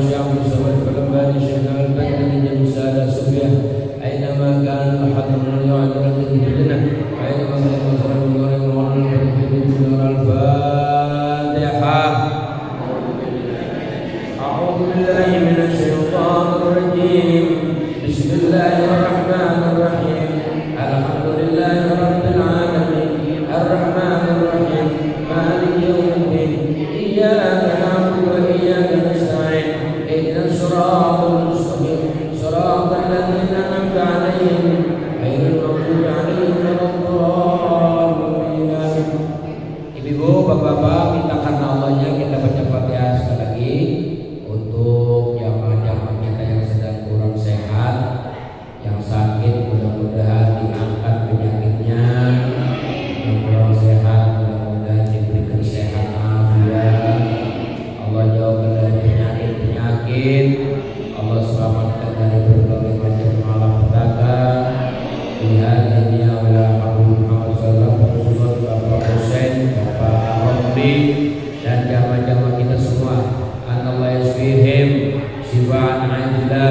والشعب والسواد فالأنباني شيخنا البدري جميع السادة الصوفية أينما كان أحدهم يعد لك لنا أينما كان مصرف النور المعلن بالنور الفاتحة. أعوذ بالله من الشيطان الرجيم. بسم الله الرحمن الرحيم. الحمد لله رب العالمين الرحمن الرحيم مالك يوم الدين إياك نعبد وإياك نستعين اهدنا الصراط المستقيم صراط الذين أنعمت عليهم غير المغضوب عليهم ولا الضالين. Ibu-ibu, bapak-bapak, minta karena Allahnya kita baca Fatihah sekali lagi untuk jamaah-jamaah kita yang sedang kurang sehat, yang sakit mudah-mudahan diangkat penyakitnya, yang kurang sehat mudah-mudahan diberikan sehat afiat, Allah jauhkan dari penyakit, Allah selamatkan dari berbagai macam malapetaka. Lihat dunia wala haul Muhammad sallallahu alaihi wasallam, Bapak Husain, Bapak Romli dan jamaah-jamaah kita semua. Anallah yasfihim shifaan ajla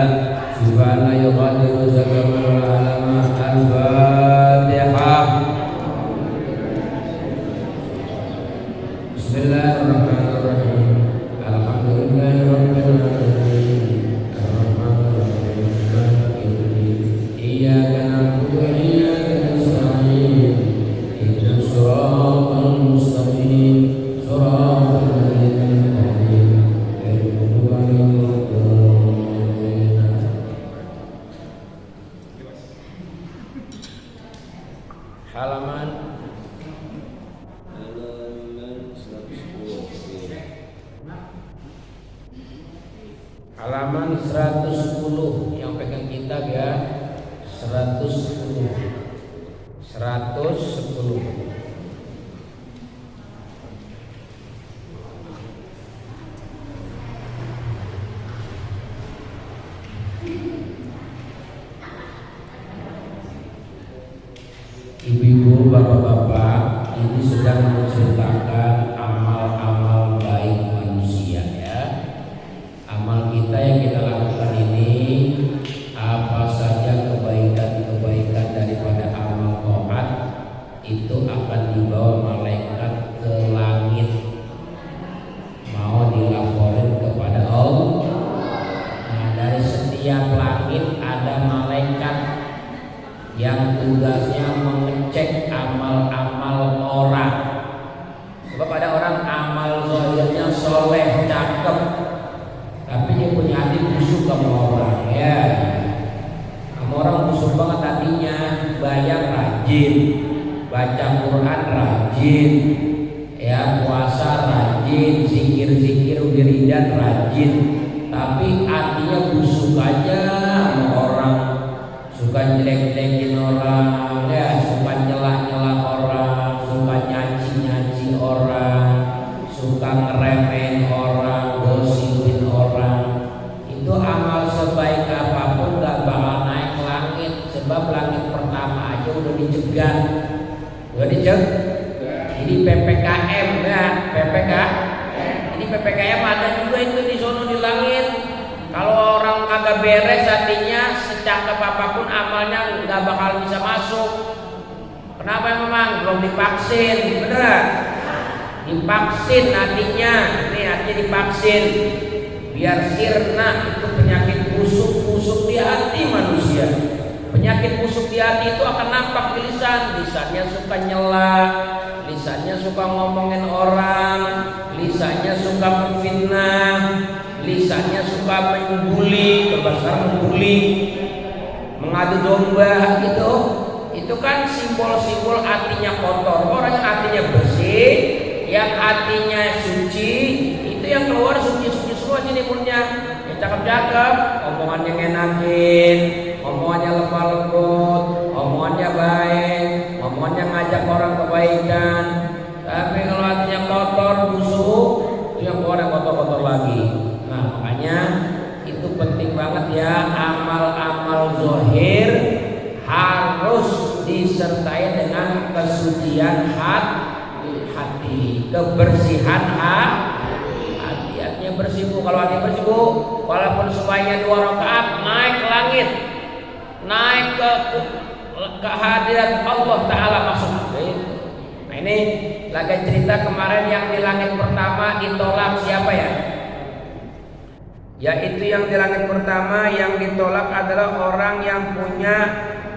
shifaan la yughadiru saqaman wala alama. Al-Fatihah. Bismillahirrahmanirrahim. Alhamdulillahirabbil alamin. Arrahmanir rahim. Maliki yaumiddin. Iyyaka na'budu wa iyyaka nasta'in. Ihdinas siratal mustaqim. Siratal ladzina an'amta 'alaihim ghairil maghdubi 'alaihim waladdallin. Halaman 110 yang pegang kitab ya, 110. Ibu-ibu, bapak-bapak, ini sedang menceritakan amal-amal baik manusia ya. Amal kita yang kita lakukan ini, apa saja kebaikan-kebaikan daripada amal taat itu akan dibawa malaikat ke langit, mau dilaporin kepada Allah. Nah, dari setiap langit ada malaikat yang tugasnya mengecek amal-amal orang. Sebab ada orang amal zahirnya soleh, cakep, tapi dia punya hati busuk sama orang ya. Sama orang busuk banget hatinya, bayar rajin, baca Quran rajin, ya puasa rajin, zikir-zikir wiridan rajin, tapi hatinya busuk aja sama orang. Suka jelek-jelekin orang, ya, suka nyela-nyela orang, suka nyaci-nyaci orang, suka ngeremehin orang, gosipin orang. Itu amal sebaik apapun gak bakal naik ke langit, sebab langit pertama aja udah dicegat. Jadi PPKM ya, Ini PPKM ada juga itu di sono di langit. Kalau orang kagak beres hatinya, secakep apapun amalnya nggak bakal bisa masuk. Kenapa memang? Belum divaksin, bener? Divaksin hatinya, ini hatinya divaksin. Biar sirna itu penyakit busuk di hati manusia. Penyakit busuk di hati itu akan nampak di lisan. Lisannya suka nyela, lisannya suka ngomongin orang, lisannya suka menfitnah, lisannya suka membuli, membuli, mengadu domba gitu. Itu kan simbol-simbol hatinya kotor. Orang yang hatinya bersih, yang hatinya suci, itu yang keluar suci-suci semua sini mulutnya. Yang cakep-cakep, omongannya ngenakin, omongannya lemah lembut, omongannya baik, omongannya ngajak orang kebaikan. Tapi kalau hatinya kotor, busuk, itu yang keluar yang kotor-kotor lagi. Nah, makanya itu penting banget ya, amal-amal zahir harus disertai dengan kesucian hati, kebersihan hati. Hatinya bersih Bu. Kalau hati bersih Bu, walaupun semuanya 2 rakaat, naik ke langit, naik ke hadirat Allah Ta'ala masuk. Nah ini lagi cerita kemarin yang di langit pertama ditolak siapa ya? Yaitu yang di langit pertama yang ditolak adalah orang yang punya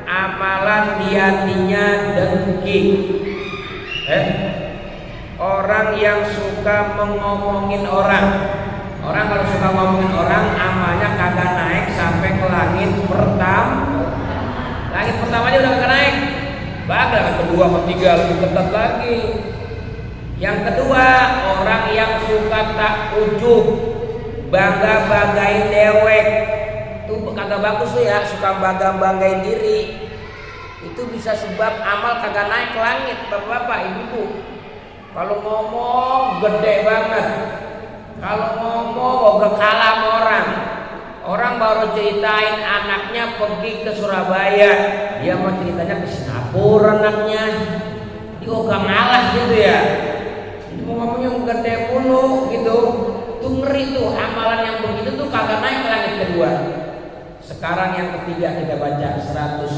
amalan di hatinya dengki. Orang yang suka mengomongin orang. Orang kalau suka ngomongin orang, amalnya kagak naik sampai ke langit pertama. Langit pertama aja udah kagak naik. Bahkan kedua, ketiga lebih ketat lagi. Yang kedua, orang yang suka tak ujub, bangga-banggain dewek. Itu kagak bagus tuh ya, suka bangga-banggain diri. Itu bisa sebab amal kagak naik ke langit, Bapak-bapak, Ibu-ibu. Kalau ngomong gede banget. Kalau ngomong gak kalah sama orang. Orang baru ceritain anaknya pergi ke Surabaya, dia mau ceritanya ke Singapura anaknya. Dia gak ngalah gitu ya. Mau ngomongnya gede mulu gitu. Tuh ngeri tuh, amalan yang begitu tuh kagak naik ke langit kedua. Sekarang yang ketiga kita baca 110.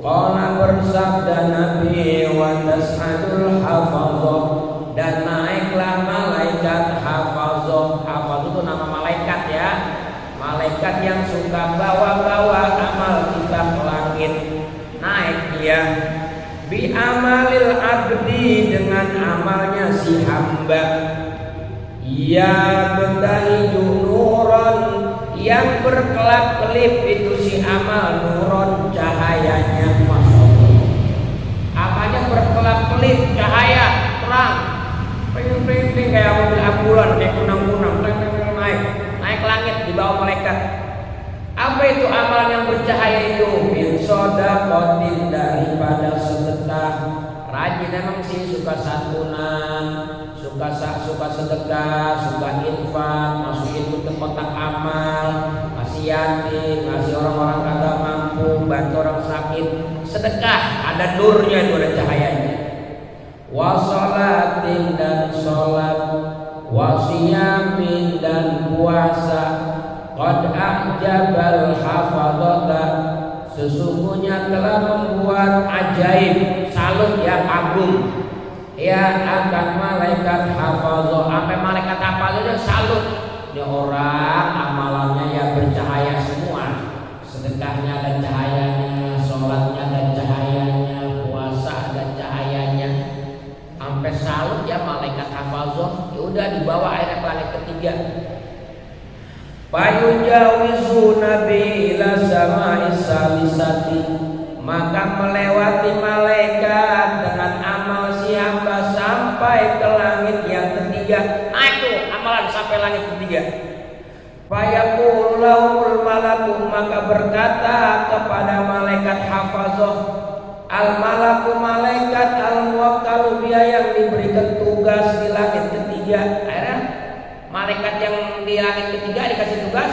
Qala bersabda Nabi wa tas'adul hafazah, dan naiklah malaikat hafazah. Hafazah itu nama malaikat ya. Malaikat yang suka bawa-bawa amal kita ke langit. Naik dia bi amalil abdi, dengan amalnya si hamba. Ya betahiju nuron, yang berkelap-kelip itu si amal, nuron cahayanya, Masya Allah. Amalnya berkelap-kelip, cahaya, terang, ping-ping kayak mobil ambulan, kayak kunang-kunang, naik langit di bawah malaikat. Apa itu amal yang bercahaya itu? Min sodakotin, daripada sedekah. Rajin emang sih, suka santunan, suka sedekah, suka infak, masukin ke kotak amal, kasih yatim, kasih orang-orang kagak mampu, bantu orang sakit. Sedekah ada nurnya itu, ada cahayanya. Wa sholatin, dan sholat, wa siyamin, dan puasa. Qad a'jabal hafadhata, sesungguhnya telah membuat ajaib, salut ya, kagum ya akan malaikat hafazah. Sampai malaikat hafazah salut. Ini orang amalannya ya bercahaya semua. Sedekahnya ada cahayanya, sholatnya ada cahayanya, puasa ada cahayanya. Sampai salut ya malaikat hafazah. Ya udah dibawa akhirnya ke langit ketiga. Fayujawizu nabi ila sama'is salisati, maka melewati malaikat dengan amal si hamba sampai ke langit yang ketiga. Naik tuh amalan sampai langit ketiga. Fayaqulu lahumul malaku, maka berkata kepada malaikat hafazah, al malaku, malaikat al muwakkalu biha, yang diberikan tugas di langit ketiga. Akhirnya malaikat yang di langit ketiga dikasih tugas,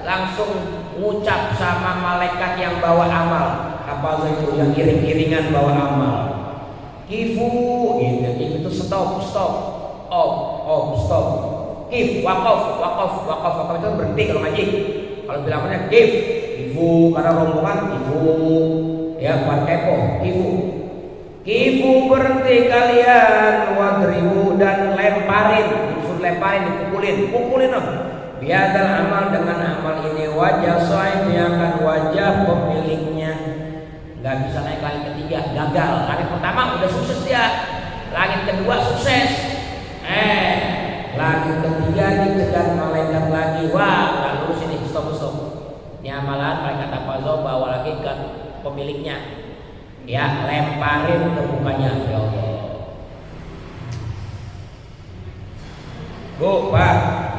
langsung ngucap sama malaikat yang bawa amal hafazah itu, yang iring-iringan bawa amal. Kifu, gitu. Kifu itu stop, stop, stop. Kif, wakaf itu berhenti kalau ngaji. Kalau bilangnya kifu karena rombongan, kifu ya, buat kepo, kifu berhenti kalian, wadribu, dan lemparin, pukulin loh. Biadal amal, dengan amal ini, wajah sahibnya, akan wajah pemiliknya. Gak bisa naik langit ketiga, gagal. Langit pertama udah sukses dia, langit kedua sukses. Langit ketiga dicegat malaikat lagi. Wah, gak lulus ini, stop. Ini amalan malaikat hafazah bawa lagi ke pemiliknya. Ya, lemparin ke mukanya. Ya Allah. Bu, Pak,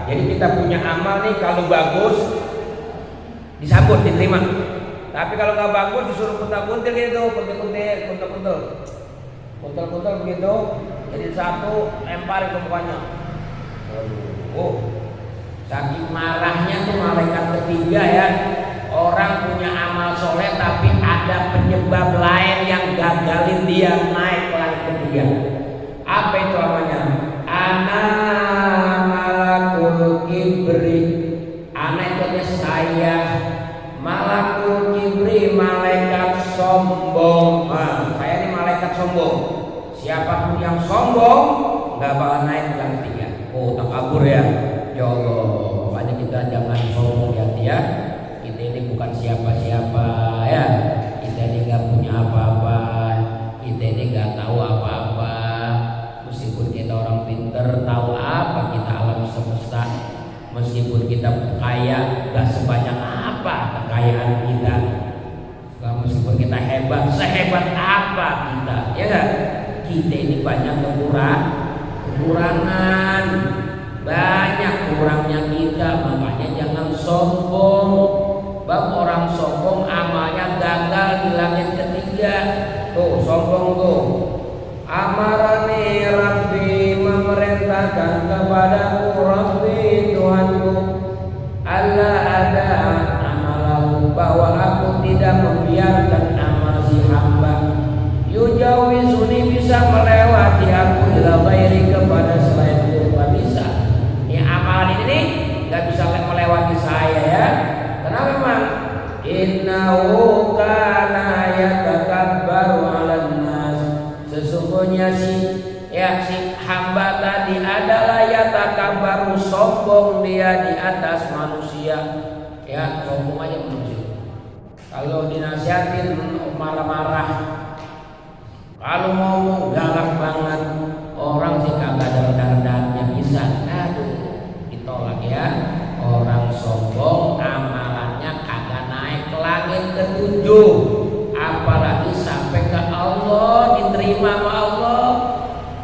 jadi kita punya amal nih, kalau bagus disambut, diterima. Tapi kalau nggak bagus disuruh kuntal-kuntil gitu, kuntal begitu. Jadi satu lempar ke mukanya. Saking marahnya tuh malaikat ketiga ya. Orang punya amal soleh tapi ada penyebab lain yang gagalin dia naik ke langit ketiga. Apa itu amalnya? Ana malakul kibri, ke saya malakul kibri, malaikat sombong. Nah, saya ini malaikat sombong. Siapapun yang sombong nggak bakal naik ke langit 3. Oh, takabur ya. Ya Allah, makanya kita jangan sombong ya. Kita ini bukan siapa-siapa ya. Kita ini nggak punya apa-apa. Kita ini nggak tahu apa-apa. Meskipun kita orang pinter, tahu apa kita alam semesta. Meskipun kita kaya, gak sebanyak apa kekayaan kita. Meskipun kita hebat, sehebat apa kita, ya gak? Kita ini banyak kekurangan, banyak kurangnya kita. Makanya jangan sombong. Bab orang sombong amalnya gagal di langit ketiga. Tuh sombong tuh. Amarani Rabbi, memerintahkan kepadaku Rabbi Tuhanku, Allah ada amalahu, bahwa aku tidak membiarkan amal si hamba yujawizuni, bisa melewati aku ila ghairi, kepada selainku. Gak bisa. Ini amalan ini nih gak bisa melewati saya ya. Kenapa memang? Innahu kana yatakabbaru 'alan nas, sesungguhnya si hamba tadi adalah yatakabbaru, sombong dia di atas manusia. Ya, sombong aja manusia. Kalau dinasihatin marah-marah, kalau ngomong galak banget, orang sih kagak dar-darnya bisa. Aduh, ditolak ya. Orang sombong amalannya kagak naik ke langit ke-7, apalagi sampai ke Allah, diterima sama Allah.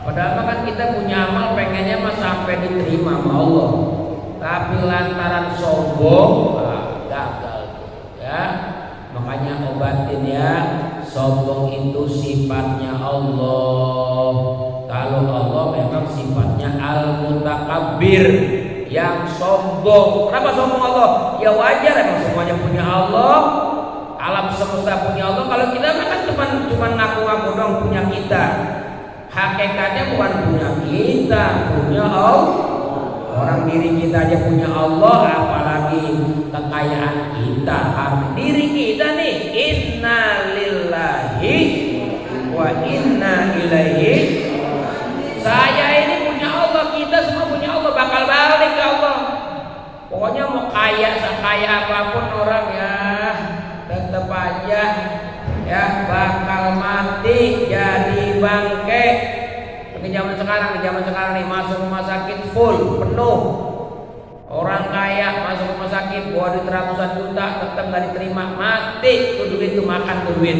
Padahal kan kita punya amal pengennya mah sampai diterima sama Allah, tapi lantaran sombong gagal ya. Makanya obatin ya, sombong itu sifatnya Allah. Kalau Allah memang sifatnya al-mutakabbir, yang sombong. Kenapa sombong Allah? Ya wajar, emang semuanya punya Allah, alam semesta punya Allah. Kalau kita kan cuma ngaku-ngaku dong punya kita. Hakikatnya bukan punya kita, punya Allah. Orang diri kita aja punya Allah, apalagi kekayaan kita, harta diri kita nih. Inna lillahi wa inna ilaihi. Saya ini punya Allah, kita semua punya Allah, bakal balik ke Allah. Pokoknya mau kaya sekaya apapun orang ya, tetap aja ya bakal mati jadi bangke. Di zaman sekarang nih, masuk rumah sakit full penuh. Orang kaya masuk rumah sakit bawa duit ratusan juta tetap nggak diterima, mati tuh duit, tuh makan tuh duit.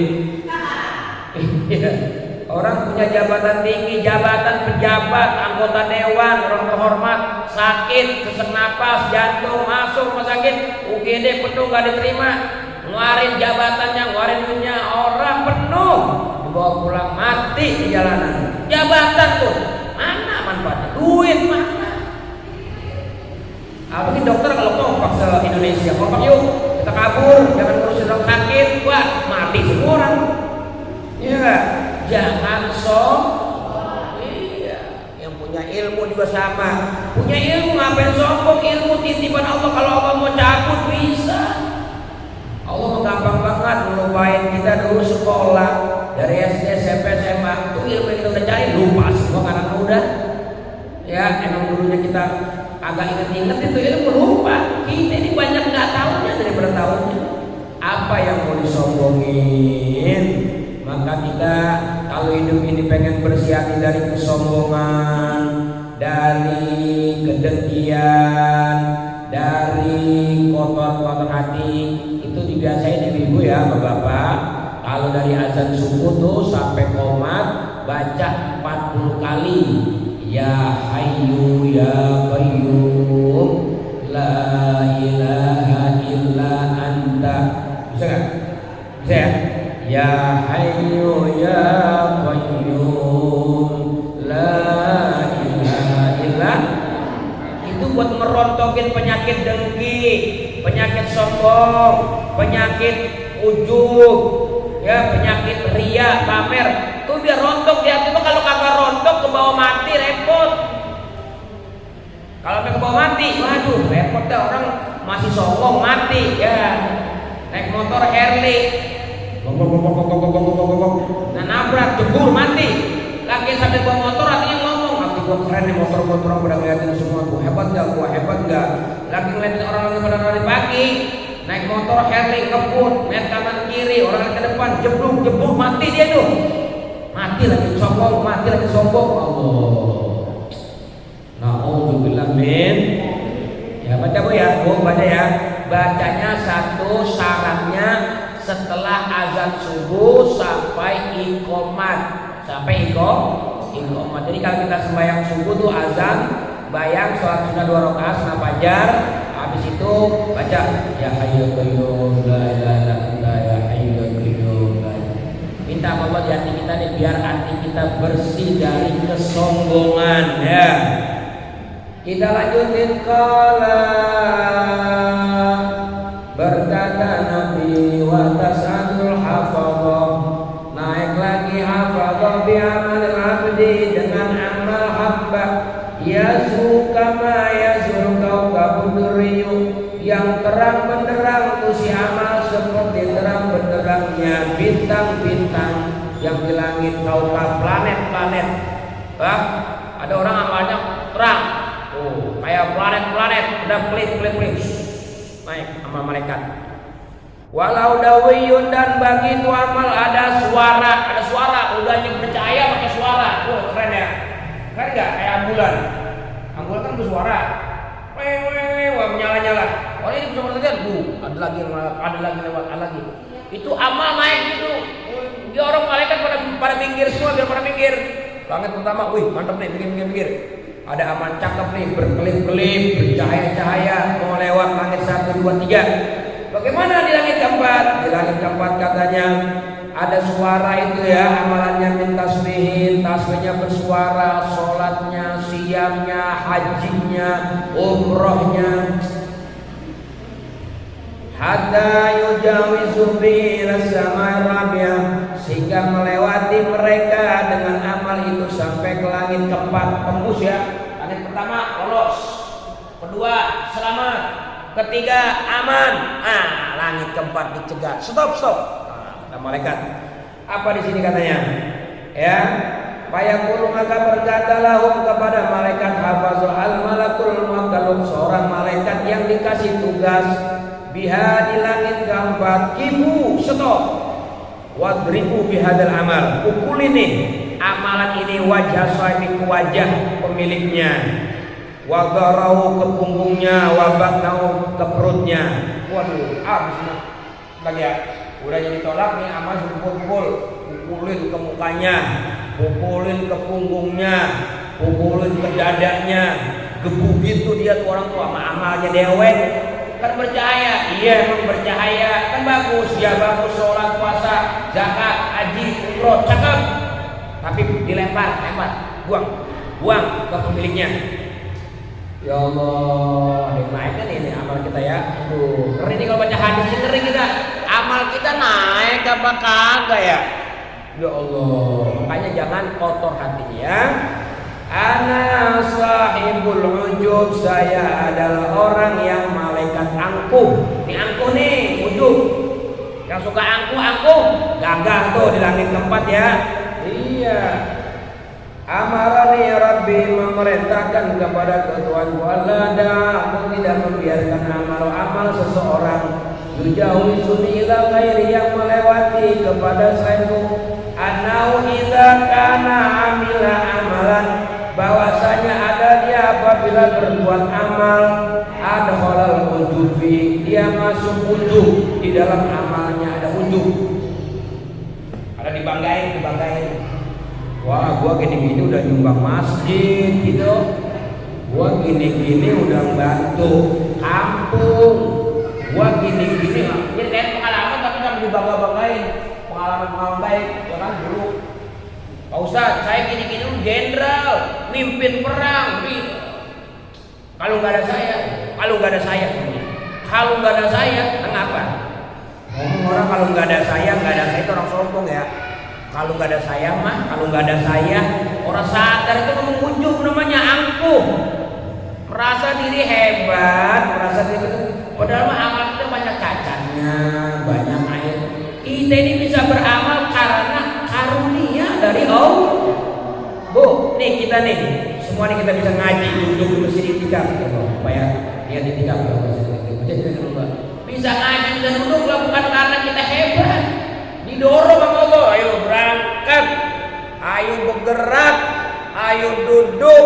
Orang punya jabatan tinggi, jabatan pejabat, anggota dewan, orang terhormat, sakit, sesak napas, jantung, masuk rumah sakit, UGD penuh nggak diterima, ngeluarin jabatannya, ngeluarin duitnya, orang penuh, dibawa pulang mati di jalanan. Jabatan tuh mana manfaatnya? Duit mana? Apalagi dokter kalau kompak se Indonesia, kompak yuk kita kabur, jangan ngurusin orang sakit, wah mati semua orang. Iya nggak? Jangan sombong. Iya, yang punya ilmu juga sama. Punya ilmu ngapain sombong? Ilmu titipan Allah, kalau Allah mau cabut bisa. Allah gampang banget ngelupain kita dulu sekolah dari SD, SMP, SMA. Itu ilmu yang kita udah cari lupa semua karena udah. Ya, emang dulunya kita agak inget-inget itu ilmu lupa. Kita ini banyak nggak tahunya daripada tahunya. Apa yang mau disombongin? Maka kita kalau hidup ini pengen bersih hati dari kesombongan, dari kedengkian, dari kotor-kotor hati, itu dibiasain ibu ya bapak-bapak. Kalau dari azan subuh tuh sampai qomat baca 40 kali. Ya Hayyu ya Qayyum la ilaha illa anta. Bisa nggak? Bisa ya? Ya Hayyu ya Qayyum la ilaha illa. Itu buat merontokin penyakit dengki, penyakit sombong, penyakit ujub, ya penyakit ria, pamer. Tuh biar rontok di hati. Kalau kagak rontok ke bawah mati repot. Kalau ke bawah mati, waduh repot dah. Orang masih sombong mati ya. Naik motor Harley, nah nabrak jebur mati. Lagi sambil bawa motor artinya ngomong, "Aku gua keren nih, motor-motor orang pada ngeliatin semua, gua hebat nggak?" Lagi ngeliatin orang lagi pada lari pagi, naik motor Harley ngebut, lihat kanan kiri, orang ke depan jeblok mati dia tuh. Mati lagi sombong. Allah. Na'udzubillah min. Ya baca Bu ya, Bu baca ya. Bacanya satu syaratnya setelah azan subuh sampai iqomat. Jadi kalau kita sembahyang subuh tuh azan, bayang sholat sunnah 2 rakaat sunah fajar, habis itu baca ya hayyul qayyum la ilaha illa anta ya hayyul qayyum. Minta Allah di hati kita nih biar hati kita bersih dari kesombongan ya. Kita lanjutin qala berkata Nabi wa tas'adul hafadhah, naik lagi hafadhah bi amal abdi dengan amal hamba, yazru kama yazru kaukabuduriyu, yang terang benderang tuh si amal seperti terang benderangnya bintang-bintang yang di langit, kaukab planet-planet. Ada orang amalnya terang, kayak planet-planet udah klip naik amal malaikat. Walau dawiyun, dan bagi itu amal ada suara, udahnya bercahaya pakai suara. Keren ya, keren nggak? Kayak ambulan kan bersuara, wah menyala. Ini bisa bertekan, ada lagi. Itu amal naik gitu. Dia orang malaikat pada minggir semua, biar pada minggir. Langit pertama, mantap nih, minggir. Ada aman cakep nih, berkelip-kelip, bercahaya-cahaya, mau lewat langit 1, 2, 3. Bagaimana di langit keempat? Di langit keempat katanya ada suara itu ya, amalannya min tasbihin, tasbihnya bersuara, sholatnya, siamnya, hajinya, umrohnya. Hatta yujawizu bihi as-samai rabi'ah, sehingga melewati mereka dengan amal itu sampai ke langit keempat, tembus ya. Langit pertama lolos, kedua selamat, ketiga aman. Langit keempat dicegah, stop. Kata malaikat. Apa di sini katanya? Ya, fayaqulu, maka berkatalah kepada malaikat hafazu al malakul muwakkalun, seorang malaikat yang dikasih tugas biha di langit keempat, kifu, stop, wadribu bihadal amal, pukul ini amalan ini wajah sahibi, ke wajah pemiliknya, wadarahu ke punggungnya, wabatnahu ke perutnya. Waduh, abisnya lagi ya, udah jadi tolak nih amal pukulin ke mukanya, pukulin ke punggungnya, pukulin ke dadanya, gebugin tuh dia tuh orang tua sama amalnya dewek. Kan bercahaya, iya emang bercahaya, kan bagus, bagus, sholat, puasa, zakat, haji, umroh, cakep. Tapi dilempar, buang ke pemiliknya. Ya Allah, ada naik kan ini amal kita ya. Ngeri nih kalau baca hadis ini, ngeri kita. Amal kita naik apa kagak ya? Ya Allah, makanya jangan kotor hatinya ya. Ana sahibul ujub, saya adalah orang yang malaikat angkuh. Ini angkuh nih, ujub. Yang suka angkuh, gagah tuh di langit keempat ya. Iya. Amarani Rabbi, memerintahkan kepada Tuhanku Allah, aku tidak membiarkan amal seseorang yujawizuni ila ghairi, yang melewati kepada selainku. Anau idza kana amila amalan, bahwasanya ada dia apabila berbuat amal, ada halal ujubi, dia masuk ujub, di dalam amalnya ada ujub, ada dibanggain. Wah, gua gini-gini udah nyumbang masjid gitu, gua gini-gini udah bantu kampung, gua gini-gini lah. Jadi kayak pengalaman tapi kan dibangga-banggain, pengalaman baik, ya kan dulu. Pak Ustadz, saya gini-gini jenderal, mimpin perang. Kalau nggak ada saya, kenapa? Ngomong orang kalau nggak ada saya itu orang sombong ya. Kalau nggak ada saya, orang sadar itu mengunjung namanya angkuh. Merasa diri hebat, merasa diri Padahal amal kita banyak cacatnya, banyak air. Kita ini bisa beramal karena karunia dari Allah. Bu, nih kita nih, semua nih kita bisa ngaji, duduk di masjid itikaf, supaya dia itikaf bisa ngaji, bisa duduk lah, bukan karena kita hebat. Didorong sama Allah, ayo berangkat, ayo bergerak, ayo duduk,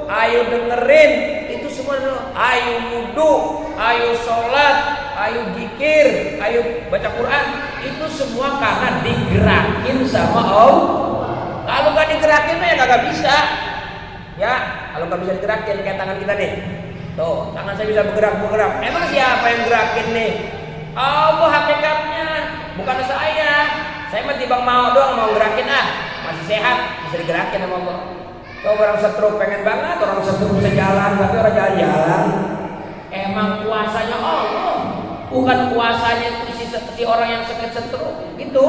ayo dengerin, itu semua. Ayo wudu, ayo sholat, ayo zikir, ayo baca Quran, itu semua karena digerakin sama Allah. Kalau nggak digerakin ya kagak bisa. Ya, kalau nggak bisa digerakin kayak tangan kita nih. Tuh, tangan saya bisa bergerak. Emang siapa yang gerakin nih? Allah hakikatnya, bukan saya. Saya mah timbang mau doang, mau gerakin masih sehat, bisa digerakin sama Allah. Kalau orang stroke pengen banget, orang stroke bisa jalan, tapi orang jalan-jalan. Emang kuasanya Allah, bukan kuasanya itu si orang yang sakit stroke. Gitu.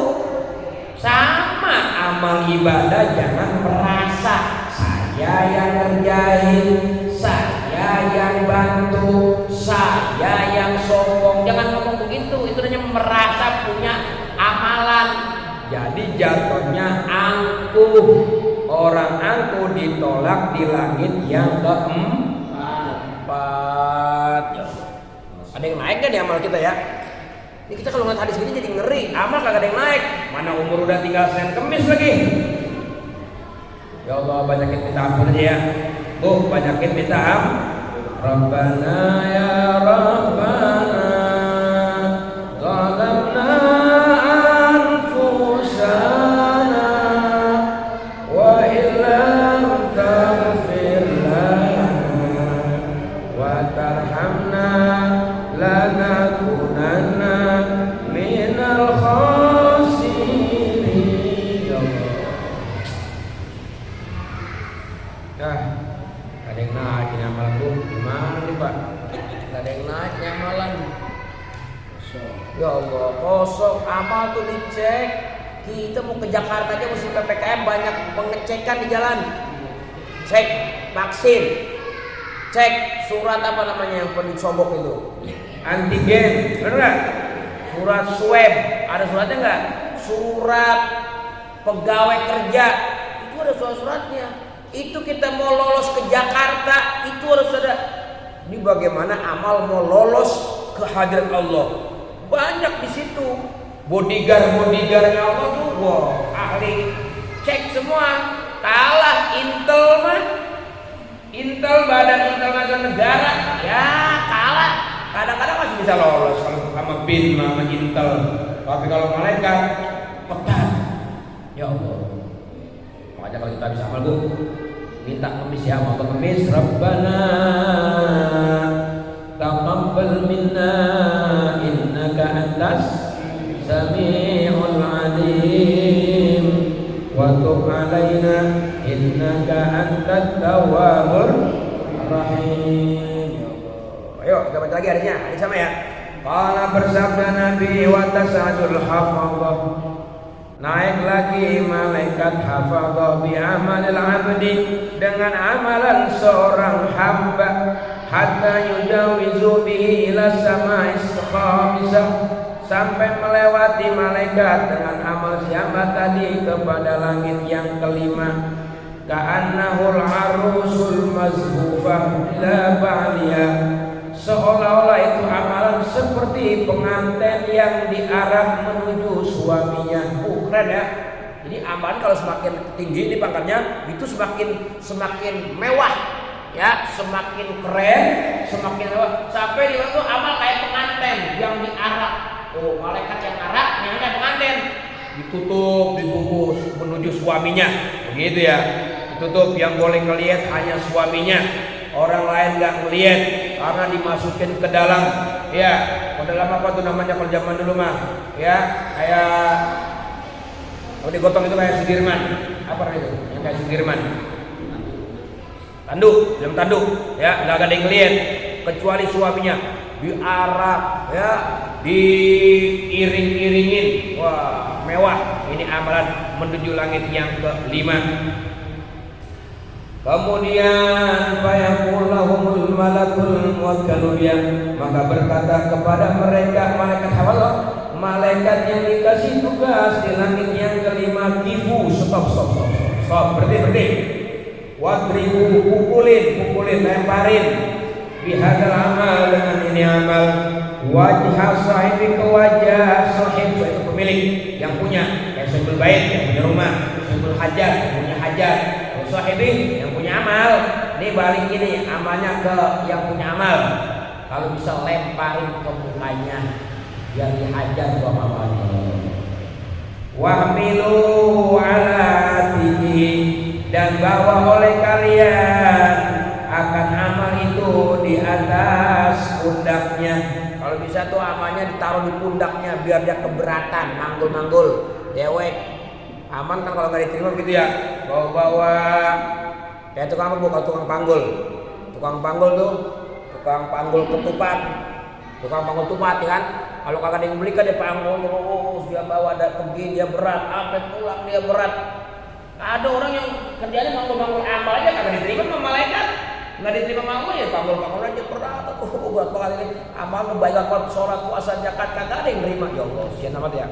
Sama amal ibadah, jangan merasa saya yang ngerjain, saya yang bantu, saya yang sokong. Jangan ngomong begitu, itu hanya merasa punya amalan. Jadi jatuhnya angkuh. Orang angkuh ditolak di langit yang keempat. Ada yang naik kan di amal kita ya? Ini kita kalau ngeliat hadis gini jadi ngeri. Amal kagak ada yang naik. Mana umur udah tinggal Senin Kemis lagi. Ya Allah, banyakin minta ampun aja ya. Bu, banyakin minta ampun. Rabbana ya Rabbana zalamna anfusana wa illam taghfir lana wa tarhamna lanakunanna minal khasirin. Ya Allah. Nah, ada yang naik nyamalan bu, gimana nih Pak? Ada yang naik nyamalan. Ya Allah, kosong amal tuh dicek. Kita mau ke Jakarta aja musim PPKM banyak pengecekan di jalan. Cek vaksin, cek surat apa namanya yang perlu disobok itu, antigen, bener nggak? Surat swab, ada suratnya nggak? Surat pegawai kerja, itu ada surat-suratnya. Itu kita mau lolos ke Jakarta, itu harus ada. Ini bagaimana amal mau lolos ke hadirat Allah? Banyak di situ. Bodyguardnya Allah tuh, wow, ahli cek semua. Kalah Intel mah, Badan Intel Negara, ya kalah. Kadang-kadang masih bisa lolos kalau sama BIN sama Intel. Tapi kalau malaikat petat. Ya Allah. Makanya kalau kita bisa amal bu, minta ngemis ya, mau ngemis. Rabbana taqabbal minna innaka antas sami'ul alim wa tub alaina innaka antat tawwabur rahim. Ayo kita baca lagi hadisnya. Hadis sama ya. Qala bersabda Nabi wa tasadul hafadhah. Naik lagi malaikat hafadhah bi amalil abdi, dengan amalan seorang hamba, hatta yujawizu bihi ila sama'is khamisah, sampai melewati malaikat dengan amal siapa tadi kepada langit yang kelima. Ka'annahul arusul mazhufah la ba'liya, seolah-olah itu amalan seperti pengantin yang diarak menuju suaminya. Keren ya. Jadi amalan kalau semakin tinggi ini pangkatnya, itu semakin mewah ya, semakin keren, semakin mewah. Sampai di waktu amal kayak pengantin yang diarak. Oh, malaikat yang arak, yang ada pengantin ditutup, dibungkus menuju suaminya. Begitu ya. Ditutup, yang boleh ngelihat hanya suaminya. Orang lain nggak ngelihat karena dimasukin ke dalam. Ya, ke dalam apa tuh namanya kalau zaman dulu mah? Ya, kayak kalau digotong itu kayak Sudirman. Apa namanya itu? Yang kayak Sudirman. Tanduk, dalam tanduk. Ya, nggak ada yang ngelihat kecuali suaminya. Diarak, ya, diiring-iringin. Wah, mewah. Ini amalan menuju langit yang kelima. Kemudian fayaqul lahumul malakul muwakkalu maka berkata kepada mereka malaikat hafal, malaikat yang dikasih tugas di langit yang kelima, kifu, stop, berhenti. Wadribu, pukulin, lemparin bihadal amal, dengan ini amal, wajah sahibi, ke wajah sahib, itu pemilik yang punya, yang sahibul bait, yang punya rumah, sahibul hajat, yang punya hajat, sahibi yang punya amal. Ini balik ini amalnya ke yang punya amal. Kalau bisa lemparin ke mukanya yang dihajar gua amalnya. Wahmilu ala tihi, dan bawa oleh kalian akan amal itu di atas pundaknya. Kalau bisa tuh amalnya ditaruh di pundaknya biar dia keberatan, manggul-manggul, dewek. Aman kan kalau nggak diterima gitu ya, bawa kayak tukang apa, bukan tukang panggul tuh, tukang panggul ketupat, tukang panggul tupat ya kan. Kalau kagak ada yang beli kan dia panggul terus, dia bawa, ada pergi dia berat, sampai pulang dia berat. Ada orang yang kerjanya manggul amal aja kagak diterima sama malaikat, nggak diterima manggul ya panggul aja berat. Buat kali ini amal kebaikan, sholat, puasa, zakat kagak ada yang terima. Ya Allah, sian amat ya.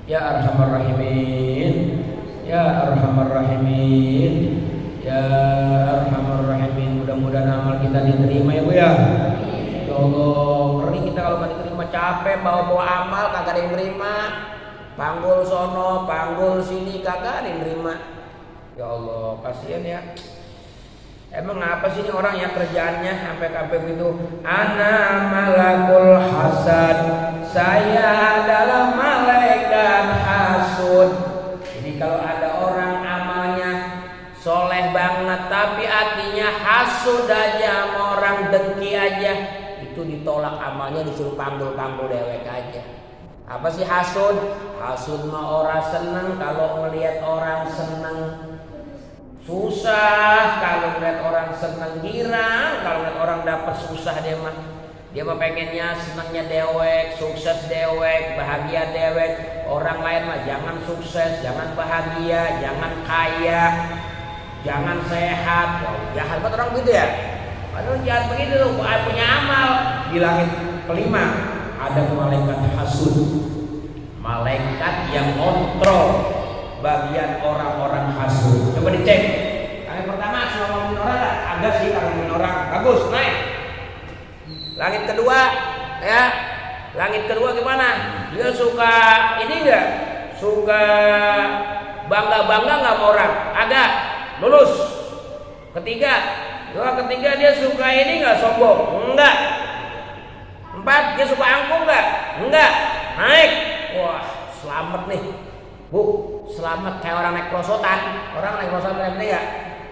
Ya Arhamar Rahimin, Ya Arhamar Rahimin, Ya Arhamar Rahimin. Mudah-mudahan amal kita diterima ya Bu ya. Ya Allah, ngeri kita kalau nggak diterima, capek bawa amal kagak ada yang terima. Panggul sono, panggul sini kagak ada yang terima. Ya Allah, kasihan ya. Emang apa sih ini orang yang kerjaannya sampai begitu? Ana malakul hasad, saya adalah malaikat hasud. Jadi kalau ada orang amalnya soleh banget tapi hatinya hasud aja sama orang, dengki aja, itu ditolak amalnya, disuruh panggul dewek aja. Apa sih hasud? Hasud mah orang seneng kalau melihat orang seneng, susah kalau melihat orang seneng, girang kalau melihat orang dapat susah. Dia mah pengennya senangnya dewek, sukses dewek, bahagia dewek. Orang lain mah jangan sukses, jangan bahagia, jangan kaya, jangan sehat. Jahat banget orang gitu ya. Padahal jahat begitu, punya amal. Di langit kelima ada malaikat hasud, malaikat yang kontrol bagian orang-orang hasud. Coba dicek. Langit pertama semua ngomongin orang lah, ada sih kalau ngomongin orang, bagus, naik. Langit kedua, ya, langit kedua gimana? Dia suka ini enggak? Suka bangga nggak sama orang? Ada, lulus. Ketiga dia suka ini nggak, sombong? Enggak. 4, dia suka angkuh nggak? Enggak. Naik. Wah, selamat nih. Bu, selamat kayak orang naik perosotan. Orang naik perosotan ini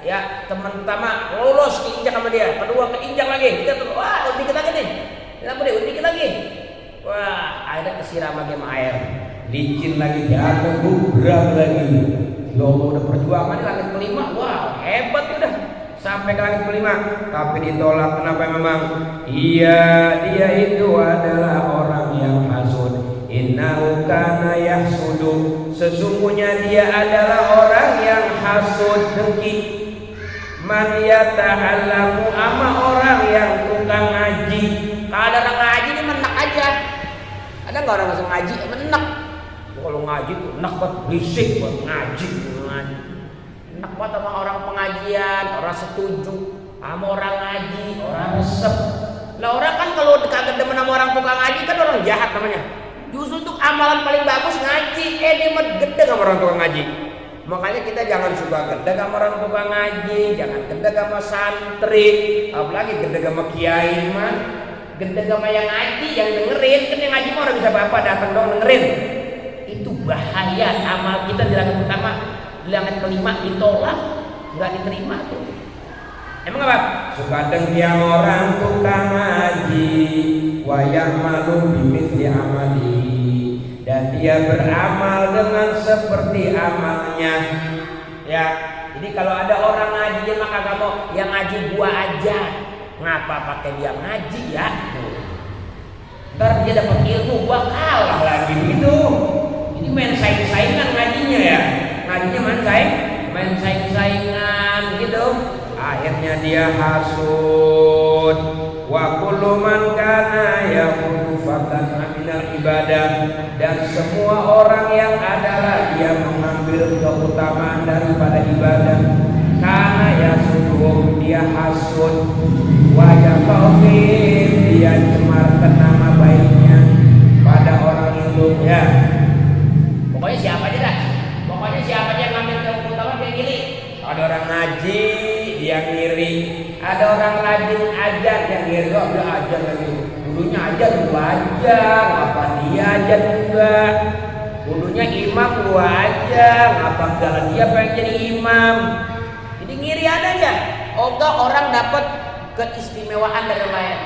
ya teman pertama lulus, keinjak sama dia. Kedua keinjak lagi. Kita tuh, wah, dikit lagi nih. Kenapa deh? Dikit lagi. Wah, akhirnya kesiram lagi sama air. Licin lagi, jatuh, gubrak lagi. Ya Allah, udah perjuangan di langit kelima. Wah, hebat udah. Sampai ke langit kelima, tapi ditolak. Kenapa memang? Iya, dia itu adalah orang yang hasud. Innahu kana yahsudu, sesungguhnya dia adalah orang yang hasud, dengki. Man yata'allamu, ama orang yang tukang ngaji. Kalau ada orang ngaji ini menek aja. Ada nggak orang yang ngaji menek? Kalau ngaji tuh enak banget, berisik buat ngaji. Enak banget sama orang pengajian, orang setuju sama orang ngaji, orang resep. Lah orang kan kalau kagak demen sama orang tukang ngaji kan orang jahat namanya. Justru untuk amalan paling bagus ngaji. Dia mah gede sama orang tukang ngaji. Makanya kita jangan suka gede sama orang tukang ngaji, jangan gede sama santri, apalagi gede sama kiai mah. Gede sama yang ngaji, yang dengerin. Kan yang ngaji mah orang bisa bapak datang dong dengerin. Itu bahaya. Amal kita di langit pertama, di langit kelima ditolak, nggak diterima tuh. Emang apa? Suka dengki orang tukang ngaji, wayang malu bimithli amali, dan dia beramal dengan seperti amalnya. Ya, jadi kalau ada orang ngaji maka gak mau yang ngaji gua aja. Ngapa pakai dia ngaji ya? Ntar dia dapat ilmu, gua kalah lagi gitu. Ini main saing-saingan ngajinya ya. Ngajinya main main saing-saingan gitu. Akhirnya dia hasud. Wa kullu man kana yaqudu fadlan minal ibadah, dan semua orang yang adalah dia mengambil keutamaan daripada ibadah, karena yasuduhum dia hasud, wa yaqafim dia cemarkan nama baiknya pada orang itu ya. Pokoknya siapa aja dah. Pokoknya siapa aja yang ngambil keutamaan dia ngiri. Ada orang ngaji dia ngiri. Ada orang rajin ajar yang ngiri. Oh, dia ajar lagi. Dulunya ajar gua ajar, apa dia ajar juga. Dulunya imam gua ajar, apa enggak dia pengen jadi imam. Jadi ngiri ada ya. Oga orang dapat keistimewaan dari orang lain.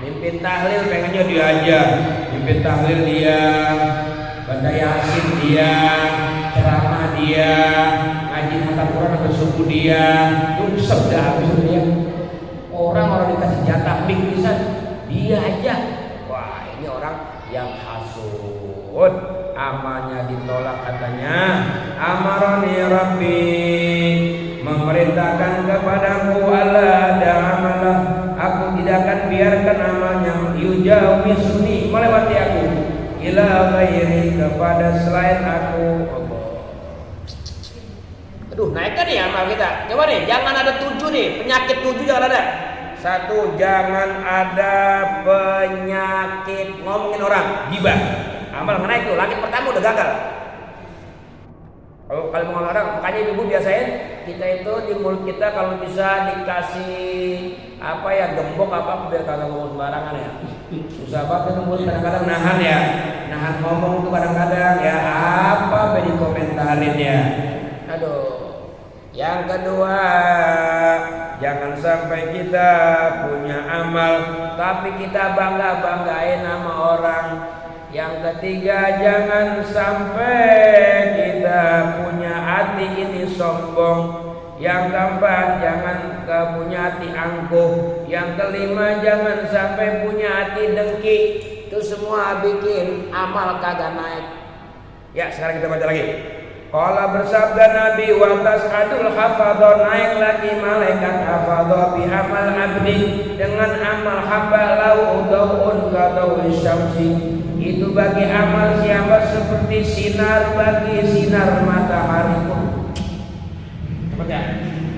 Mimpin tahlil pengennya dia aja. Mimpin tahlil dia, baca yasin dia, ceramah dia, ngaji khatam Quran atau subuh dia. Nyungsep dah habis dia. Orang dikasih jatah pingsan, dia aja. Wah, ini orang yang hasud. Amalnya ditolak katanya. Amaroni Rabbi, memerintahkan kepadaku Allah ada amalah, aku tidak akan biarkan amalnya yujawisuni melewati aku ila ghairi kepada selain aku. Aduh, naik kan nih amal kita. Coba nih, jangan ada 7 nih, penyakit 7 jangan ada. 1, jangan ada penyakit ngomongin orang, gibah. Amal nggak naik tuh, langit pertama udah gagal. Kalau kalian mau ngomong orang, makanya ibu biasain kita itu di mulut kita kalau bisa dikasih apa ya, gembok apa biar kagak ngomong sembarangan ya. Susah banget mulut kadang-kadang nahan ya, nahan ngomong tuh kadang-kadang ya apa beri komentarin ya. Aduh. Yang kedua, jangan sampai kita punya amal tapi kita bangga-banggain nama orang. Yang ketiga, jangan sampai kita punya hati ini sombong. Yang keempat, jangan punya hati angkuh. Yang kelima, jangan sampai punya hati dengki. Itu semua bikin amal kagak naik. Ya, sekarang kita baca lagi. Qala bersabda Nabi, wa tas'adul hafadha, naik lagi malaikat hafadha bi amal abdi, dengan amal hamba lau daun kadawi syamsi. Itu bagi amal siapa seperti sinar bagi sinar matahari pun. Baca,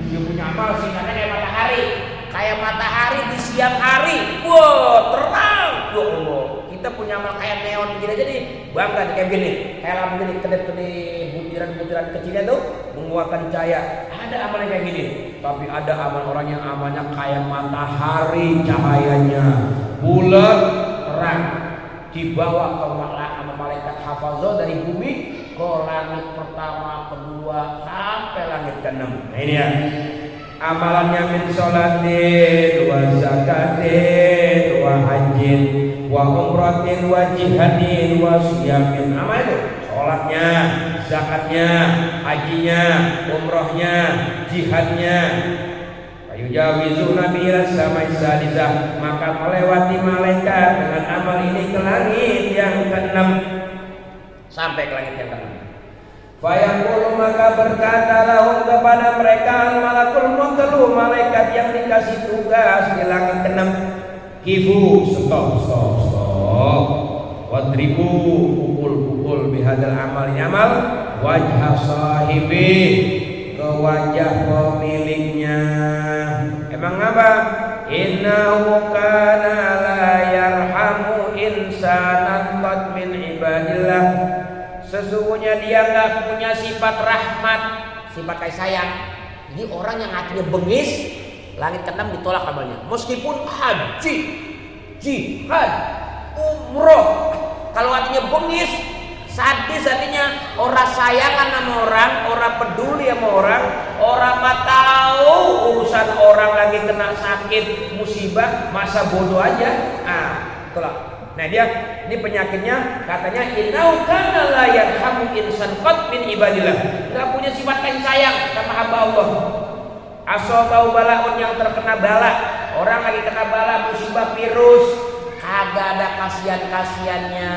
dia punya amal sinarnya kayak matahari, kayak matahari di siang hari. Wow, terang. Ya Allah, kita punya amal kayak neon begini aja nih, bangga kayak gini, kayak lampu gini, kedip-kedip butiran-butiran kecilnya tuh menguatkan cahaya. Ada amal yang kayak gini, tapi ada amal orang yang amalnya kayak matahari, cahayanya bulat terang, dibawa sama malaikat hafazah dari bumi ke langit pertama, kedua, sampai langit ke-6. Nah ini ya, amalannya min sholatin wa zakatin wa hajin wa umratin wa jihadin wa siyamin. Amal itu sholatnya, zakatnya, hajinya, umrohnya, jihadnya. Yujawizu nabi samai sadisah, maka melewati malaikat dengan amal ini ke langit yang ke-6, sampai ke langit yang ke-6. Fayaqulu, maka berkata lahum kepada mereka al malakul muqallu, malaikat yang dikasih tugas di langit ke-6, kifu, stop, wadribu, pukul bihadal amal, ini amal wajah sahibi, ke wajah pemiliknya. Emang apa? Innahu kana la yarhamu insanan qad min ibadillah. Sesungguhnya dia enggak punya sifat rahmat, sifat kasih sayang. Ini orang yang hatinya bengis, langit ke-6 ditolak amalnya. Meskipun haji, jihad, umroh, kalau hatinya bengis, sadis hatinya, orang sayangan sama orang, orang peduli sama orang mah tahu urusan orang lagi kena sakit musibah, masa bodoh aja. Itulah. Nah dia, ini penyakitnya katanya innau kana la yarhamu insan qad min ibadillah. Enggak punya sifat kasih sayang sama hamba Allah. Asobau balaun, yang terkena bala, orang lagi kena bala musibah virus, kagak ada kasihan-kasihannya.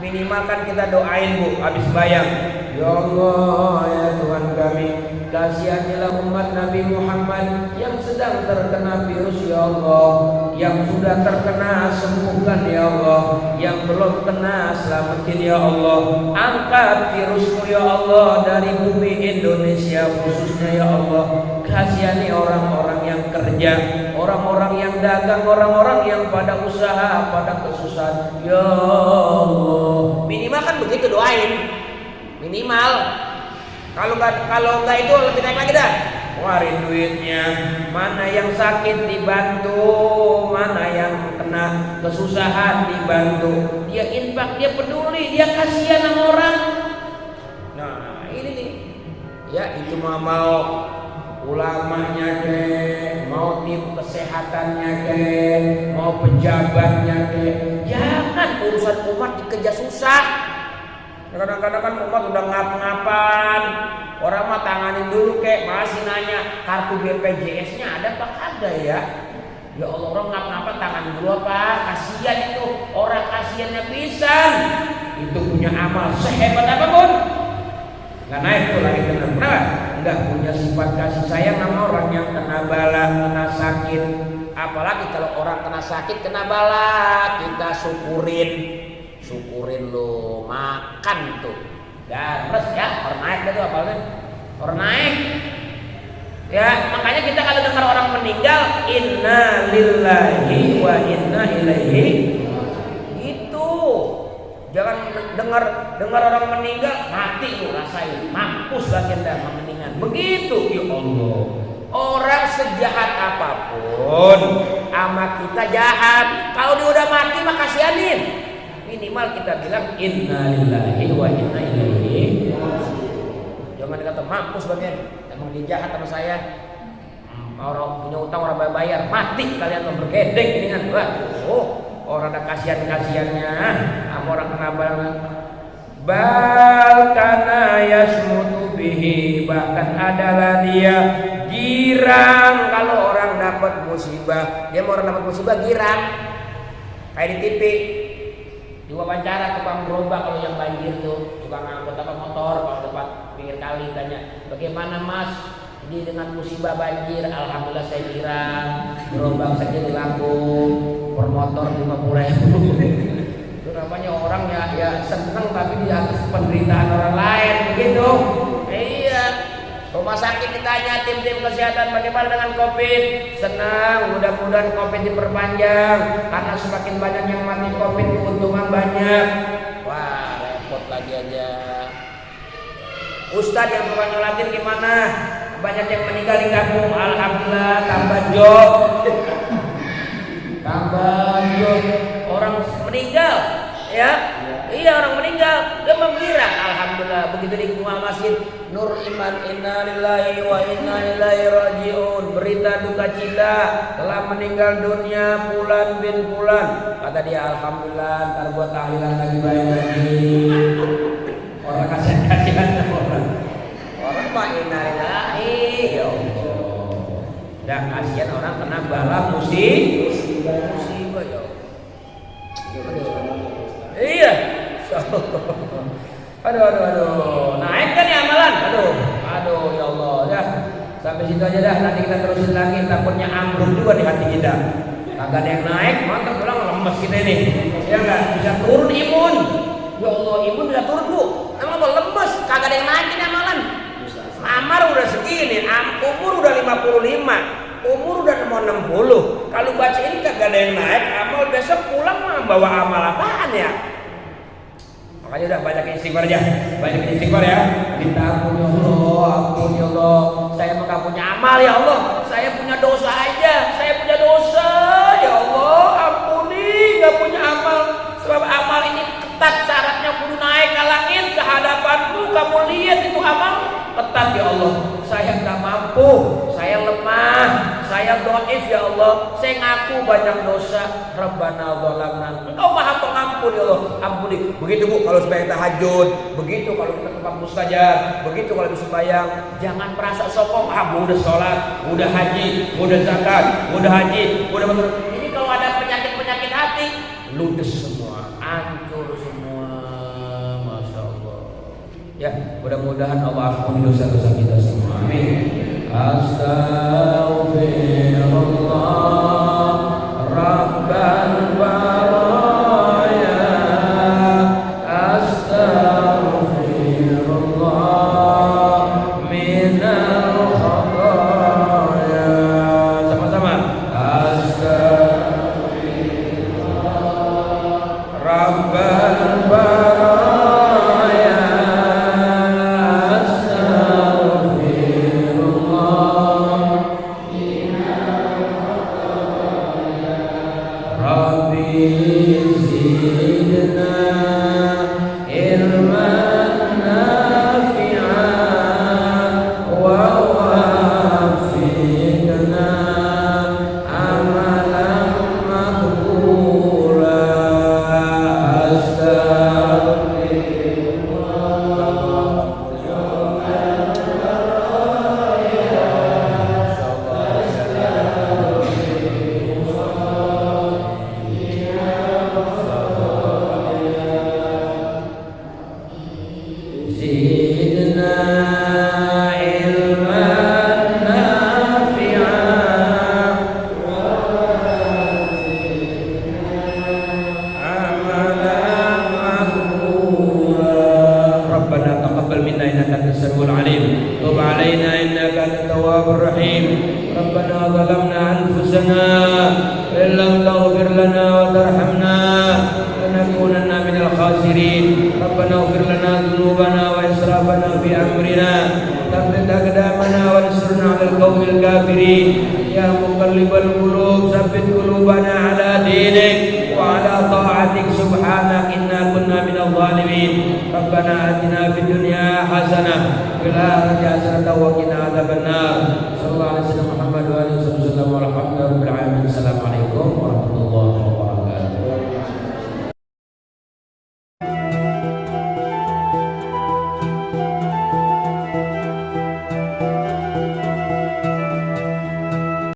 Minimal kan kita doain Bu habis bayang. Ya Allah ya Tuhan kami, kasihanilah umat Nabi Muhammad yang sedang terkena virus ya Allah. Yang sudah terkena sembuhkan ya Allah. Yang belum kena selamatin ya Allah. Angkat virusmu ya Allah dari bumi Indonesia khususnya ya Allah. Kasihani orang-orang yang kerja, orang-orang yang dagang, orang-orang yang pada usaha, pada kesusahan ya Allah. Minimal kan begitu doain. Minimal. Kalau enggak itu lebih naik lagi dah. Keluarin duitnya. Mana yang sakit dibantu, mana yang kena kesusahan dibantu. Dia infak, dia peduli, dia kasihan sama orang. Nah, ini nih. Ya, itu mau ulamanya deh, mau tim kesehatannya deh, mau pejabatnya deh. Jangan urusan umat dikejar susah. Kadang-kadang kan umat udah ngap-ngapan, orang mah tanganin dulu kek, masih nanya kartu BPJS-nya ada apa kagak ya? Ya Allah, orang ngap-ngapan tangan dulu apa? Kasihan itu, orang kasihannya pisan. Itu punya amal sehebat apapun, nggak naik tuh lagi dengan kenapa? Nggak punya sifat kasih sayang sama orang yang kena bala, kena sakit. Apalagi kalau orang kena sakit, kena bala, kita syukurin lo, makan tuh terus ya, orang naik dah tuh apalnya orang naik ya. Makanya kita kalau dengar orang meninggal, inna lillahi wa inna ilaihi, gitu. Jangan dengar orang meninggal mati tuh rasain, mampus lagi dah mendingan begitu. Ya Allah, orang sejahat apapun ama kita jahat, kalau dia udah mati mah kasihanin. Minimal kita bilang inna lillahi wa inna ilaihi. Jangan dikata mampus bagian, emang dia jahat sama saya. Orang punya utang orang bayar, mati kalian mau bergedek dengan orang ada kasihan-kasihannya sama orang kena bal kana yasmutu bihi, bahkan adalah dia girang kalau orang dapat musibah. Dia mau orang dapat musibah girang, kayak di TV diwawancara tukang gerobak kalau yang banjir tuh, tukang angkut apa motor kalau depan pinggir kali tanya, bagaimana Mas ini dengan musibah banjir? Alhamdulillah saya girang, gerobak saja dilangkung, per motor 50.000. Itu namanya orang ya seneng tapi di atas penderitaan orang lain begitu. Iya. Rumah sakit ditanya tim-tim kesehatan bagaimana dengan COVID? Senang, mudah-mudahan COVID diperpanjang karena semakin banyak yang mati COVID keuntungan banyak. Wah, repot lagi aja. Ustadz yang tukang nyolatin gimana? Banyak yang meninggal di kampung. Alhamdulillah, tambah job. Tambah job. Orang meninggal, ya? Iya, orang meninggal, dia menggirang. Alhamdulillah, begitu di rumah masjid Nur Iman, inna lillahi wa inna ilaihi rajiun, berita duka cita telah meninggal dunia Fulan bin Fulan. Kata dia, alhamdulillah, ntar buat tahlilan lagi baik lagi. Orang kasihan orang mah inna lillahi, ya Allah. Dan kasihan orang kena bala musibah ya. Iya. Aduh. Naik kan ya amalan? Aduh ya Allah. Dah. Sampai situ aja dah. Nanti kita terusin lagi. Takutnya ambruk juga di hati kita. Kagak ada yang naik, mantap pulang lemes kita ini. Ya enggak bisa turun imun. Ya Allah, imun bisa turun Bu. Emang apa lemes? Kagak ada yang naik ini amalan. Amar udah segini, umur udah 55. Umur udah mau 60. Kalau baca ini kagak ada yang naik, amal besok pulang mah bawa amal apaan ya? Makanya udah banyak istighfar aja, banyak istighfar ya. Minta ampun ya Allah, ampun ya Allah. Saya mah gak punya amal ya Allah, saya punya dosa aja, saya punya dosa ya Allah, ampuni, gak punya amal. Sebab amal ini ketat syaratnya, kudu naik ke langit ke hadapanmu, kamu lihat itu amal ketat ya Allah. Saya gak mampu, saya lemah, saya dhaif ya Allah, saya ngaku banyak dosa. Rabbana dzalamna, Engkau Maha Pengampun ya Allah, ampuni. Begitu Bu kalau sembahyang tahajud, begitu kalau kita tempat mustajab, begitu kalau bisa sembahyang. Jangan merasa sokong, udah sholat, udah haji, udah zakat, udah haji, udah betul. Ini kalau ada penyakit hati, ludes semua, hancur semua, masya Allah. Ya, mudah-mudahan Allah ampuni dosa-dosa kita semua. Amin. Astaghfirullah Rabbal baraya, astaghfirullah minal khataya. Sama-sama. Astaghfirullah Rabbal baraya, astaghfirullah Rabbi zidna ilman nafi'an wa wafiqna amalan maqbula. Zidna ilman nafi'an amalan maqbula. Rabbana taqabbal minna innaka antas samiul alim, tub alaina innaka antat tawwabur rahim. Rabbana zalamna anfusana wa in lam taghfir lana wa tarhamna lanakunanna minal khasirin. Rabbana ighfir lana dhunubana wa israfana fi amrina, thabbit aqdamana wansurna 'alal qaumil kafirin. Ya muqallibal qulub, tsabbit qulubana 'ala dinik wa 'ala ta'atik. Subhanak inna kunna minadh dhalimin. Rabbana atina fid dunya hasanah fil akhirati hasanah wa qina adzabannar. Sallallahu alaihi wasallam Muhammad wa alihi wasallam. Walhamdulillahi rabbil alamin.